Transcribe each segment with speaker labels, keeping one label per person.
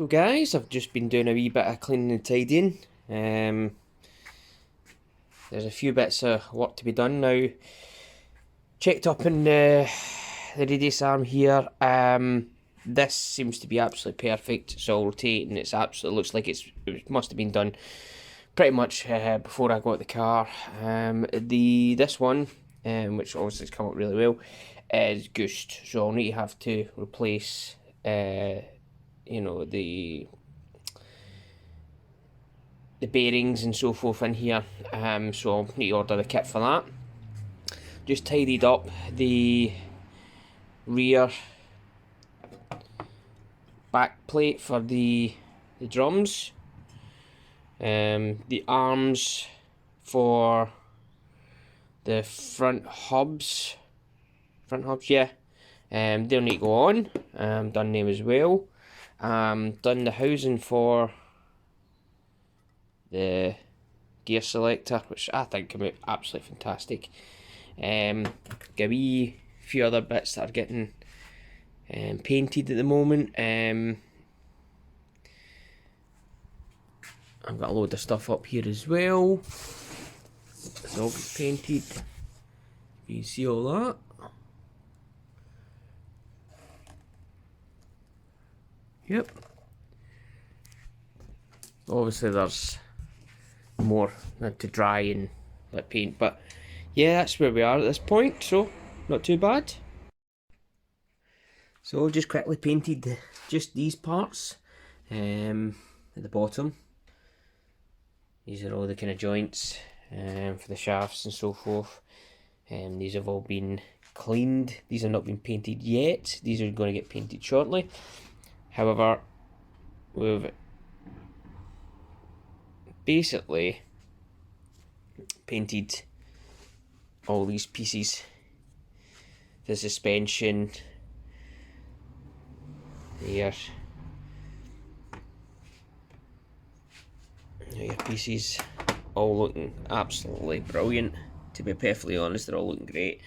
Speaker 1: So guys, I've just been doing a wee bit of cleaning and tidying. There's a few bits of work to be done now. Checked up in the radius arm here. This seems to be absolutely perfect. It's all rotating. It's absolutely looks like it must have been done pretty much before I got the car. This one, which obviously has come up really well, is goosed. So I'll need to have to replace you know, the bearings and so forth in here, so I'll need to order the kit for that. Just tidied up the rear back plate for the drums, the arms for the front hubs, yeah, they'll need to go on. Done them as well. Done the housing for the gear selector, which I think came out absolutely fantastic. Got a wee few other bits that are getting painted at the moment. I've got a load of stuff up here as well. It's all been painted. You can see all that. Yep. Obviously there's more to dry and let paint, but yeah, that's where we are at this point, so not too bad. So just quickly painted just these parts at the bottom. These are all the kind of joints for the shafts and so forth. These have all been cleaned. These have not been painted yet. These are going to get painted shortly. However, we've basically painted all these pieces. The suspension there. Your pieces all looking absolutely brilliant. To be perfectly honest, they're all looking great.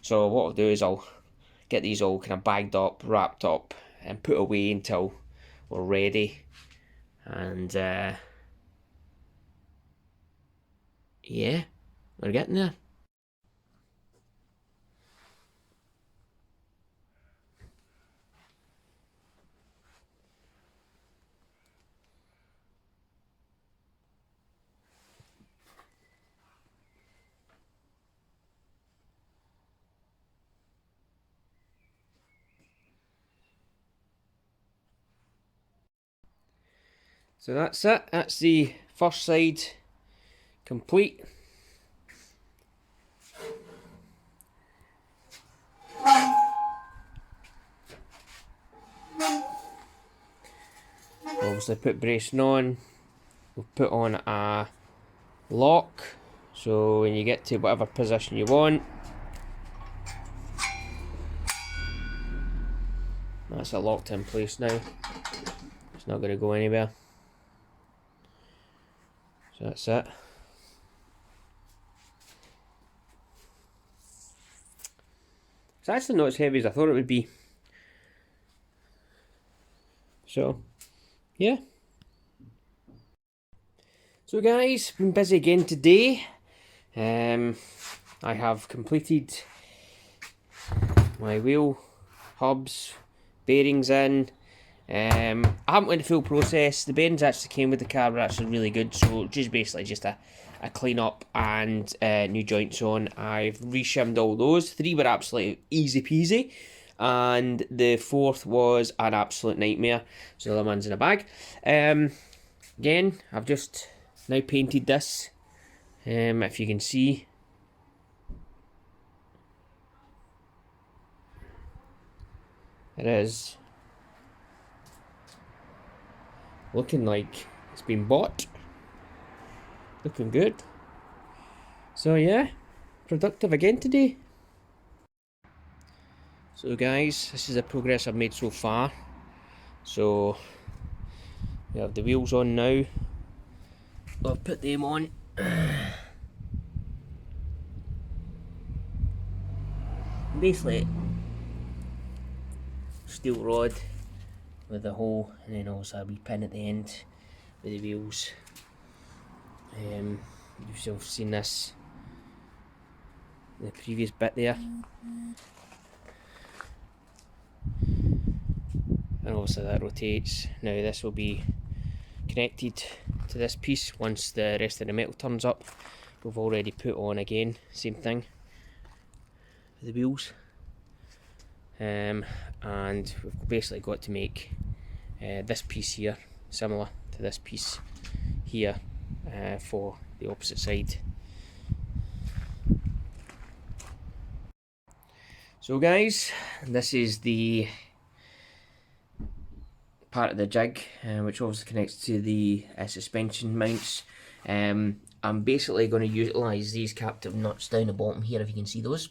Speaker 1: So what I'll do is I'll get these all kind of bagged up, wrapped up, and put away until we're ready. And yeah, we're getting there. So that's it. That's the first side complete. Obviously put bracing on. We'll put on a lock, so when you get to whatever position you want, that's it locked in place now. It's not going to go anywhere. So that's it. It's actually not as heavy as I thought it would be. So, yeah. So guys, been busy again today. I have completed my wheel hubs, bearings in. I haven't went the full process. The bearings actually came with the car, were actually really good, so just basically just a clean up and new joints on. I've reshimmed all those. 3 were absolutely easy peasy, and the 4th was an absolute nightmare, so the other one's in a bag. Again, I've just now painted this, if you can see. It is looking like it's been bought. Looking good. So yeah, productive again today. So guys, this is the progress I've made so far. So we have the wheels on now. I'll put them on. Basically, steel rod with the hole, and then also a wee pin at the end with the wheels. You've seen this in the previous bit there, and obviously that rotates. Now this will be connected to this piece once the rest of the metal turns up. We've already put on again, same thing with the wheels, and we've basically got to make this piece here similar to this piece here for the opposite side. So guys, this is the part of the jig which obviously connects to the suspension mounts. I'm basically going to utilise these captive nuts down the bottom here, if you can see those.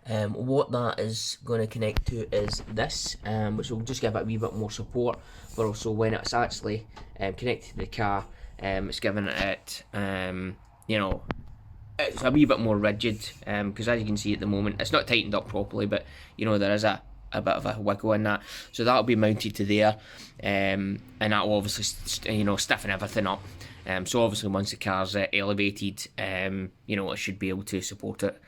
Speaker 1: What that is going to connect to is this, which will just give it a wee bit more support, but also when it's actually connected to the car, it's giving it, you know, it's a wee bit more rigid, because as you can see at the moment, it's not tightened up properly, but you know, there is a bit of a wiggle in that, so that'll be mounted to there, and that will obviously you know, stiffen everything up. So obviously once the car's elevated, you know, it should be able to support it.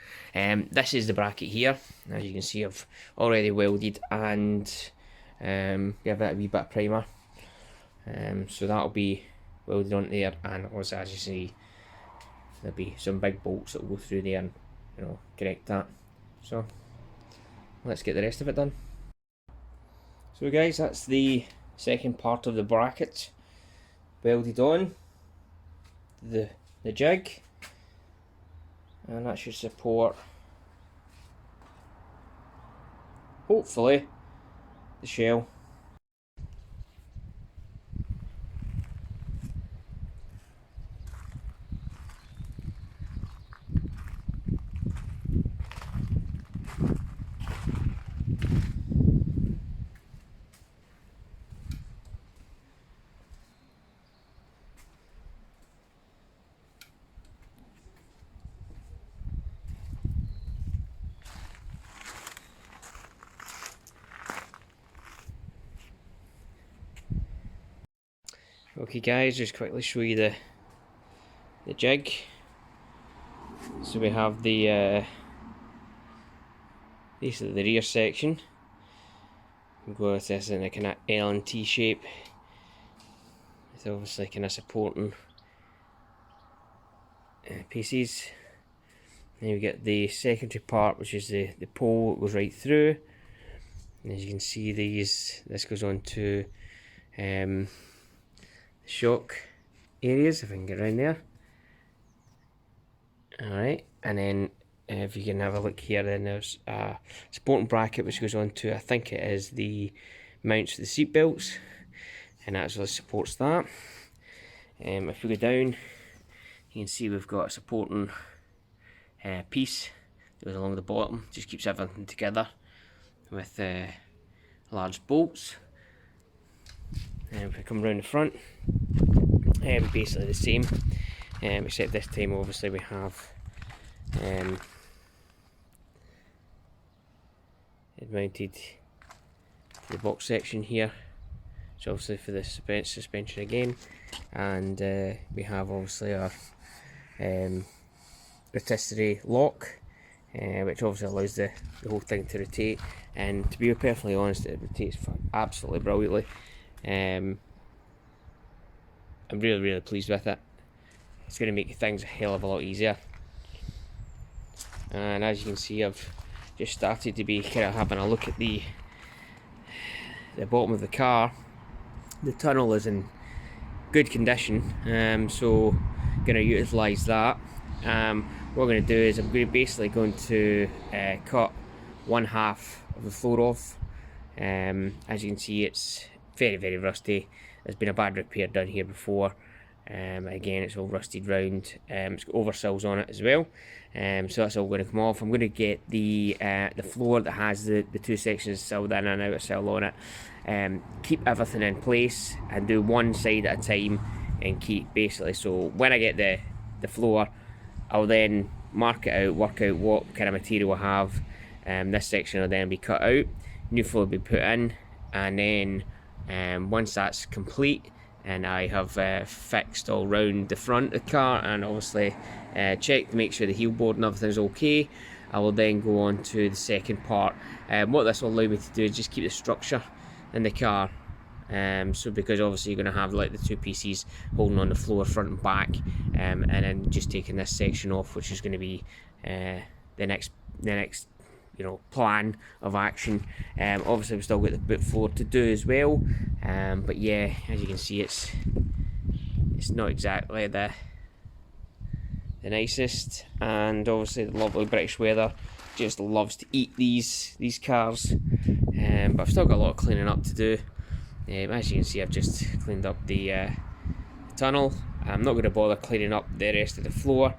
Speaker 1: This is the bracket here. As you can see, I've already welded and give it a wee bit of primer. So that'll be welded on there, and also, as you see, there'll be some big bolts that will go through there and, you know, connect that. So let's get the rest of it done. So guys, that's the second part of the bracket welded on the jig, and that should support, hopefully, the shell. Okay guys, just quickly show you the jig. So we have the basically the rear section. We'll go with this in a kind of L and T shape, with obviously kind of supporting pieces. Then we get the secondary part, which is the pole that goes right through. And as you can see, this goes on to shock areas, if I can get around there. Alright, and then if you can have a look here, then there's a supporting bracket which goes on to, I think it is the mounts for the seat belts, and that actually supports that. If we go down, you can see we've got a supporting piece that goes along the bottom, just keeps everything together with large bolts. And if we come around the front, basically the same, except this time obviously we have it mounted to the box section here, so obviously for the suspension again, and we have obviously our rotisserie lock, which obviously allows the whole thing to rotate, and to be perfectly honest, it rotates absolutely brilliantly. I'm really pleased with it. It's going to make things a hell of a lot easier. And as you can see, I've just started to be kind of having a look at the bottom of the car. The tunnel is in good condition, so going to utilise that. What I'm going to do is I'm basically going to cut one half of the floor off. As you can see, it's very rusty. There's been a bad repair done here before. Again, it's all rusted round. It's got oversills on it as well, so that's all going to come off. I'm going to get the floor that has the two sections sealed in and outer sill on it, keep everything in place and do one side at a time, and keep basically, so when I get the floor, I'll then mark it out, work out what kind of material I have. This section will then be cut out, new floor will be put in, and then once that's complete and I have fixed all round the front of the car and obviously checked to make sure the heel board and everything's okay, I will then go on to the second part. What this will allow me to do is just keep the structure in the car. So because obviously you're going to have like the two pieces holding on the floor front and back, and then just taking this section off, which is going to be the next plan of action. Obviously we've still got the boot floor to do as well, but yeah, as you can see, it's not exactly the nicest, and obviously the lovely British weather just loves to eat these cars, but I've still got a lot of cleaning up to do. As you can see, I've just cleaned up the tunnel. I'm not going to bother cleaning up the rest of the floor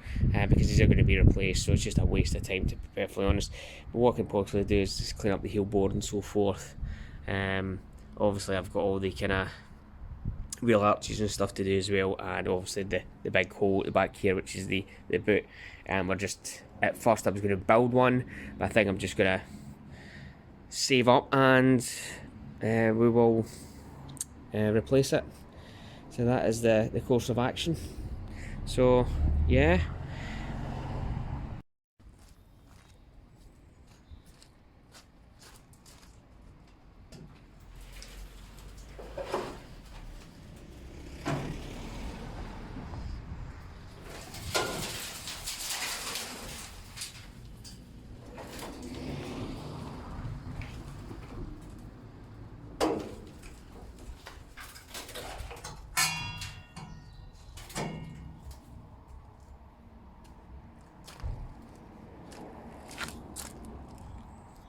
Speaker 1: because these are going to be replaced, so it's just a waste of time, to be perfectly honest. But what I can possibly do is just clean up the heel board and so forth. Obviously I've got all the kind of wheel arches and stuff to do as well, and obviously the big hole at the back here, which is the boot. We're just, at first I was going to build one, but I think I'm just going to save up and we will replace it. So that is the course of action. So yeah,